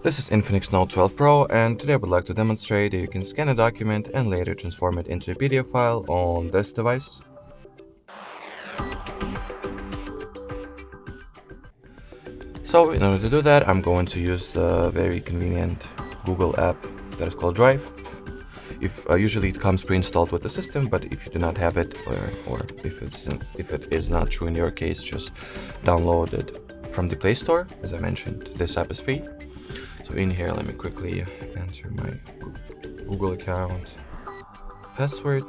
This is Infinix Note 12 Pro, and today I would like to demonstrate that you can scan a document and later transform it into a PDF file on this device. So in order to do that, I'm going to use the very convenient Google app that is called Drive. Usually it comes pre-installed with the system, but if you do not have it, or if it is not true in your case, just download it from the Play Store. As I mentioned, this app is free. So in here, let me quickly enter my Google account password.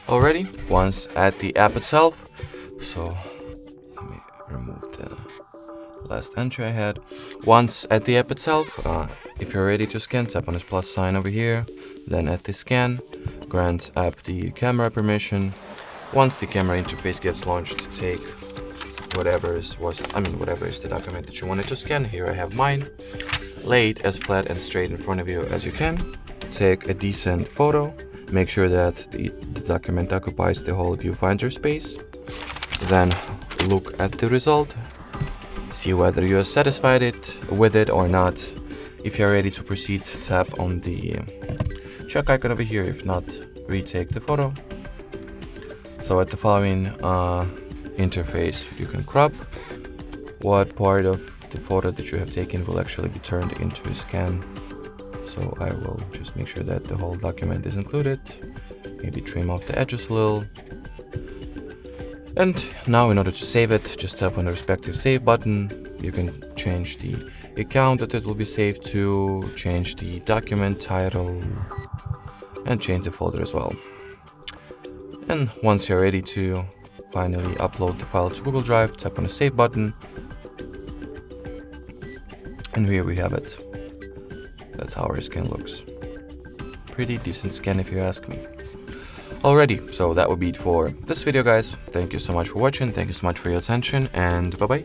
Already, once at the app itself, so let me remove the last entry I had. Once at the app itself, if you're ready to scan, tap on this plus sign over here, then at the scan, grant app the camera permission. Once the camera interface gets launched, take whatever is the document that you wanted to scan. Here I have mine. Lay it as flat and straight in front of you as you can. Take a decent photo. Make sure that the document occupies the whole viewfinder space. Then look at the result. See whether you are satisfied with it or not. If you're ready to proceed, tap on the check icon over here. If not, retake the photo. So at the following interface, you can crop. What part of the photo that you have taken will actually be turned into a scan. So I will just make sure that the whole document is included. Maybe trim off the edges a little. And now in order to save it, just tap on the respective save button. You can change the account that it will be saved to, change the document title, and change the folder as well. And once you're ready to finally upload the file to Google Drive, tap on the save button. And here we have it. That's how our scan looks. Pretty decent scan if you ask me. Alrighty, so that would be it for this video, guys. Thank you so much for watching, thank you so much for your attention, and bye bye.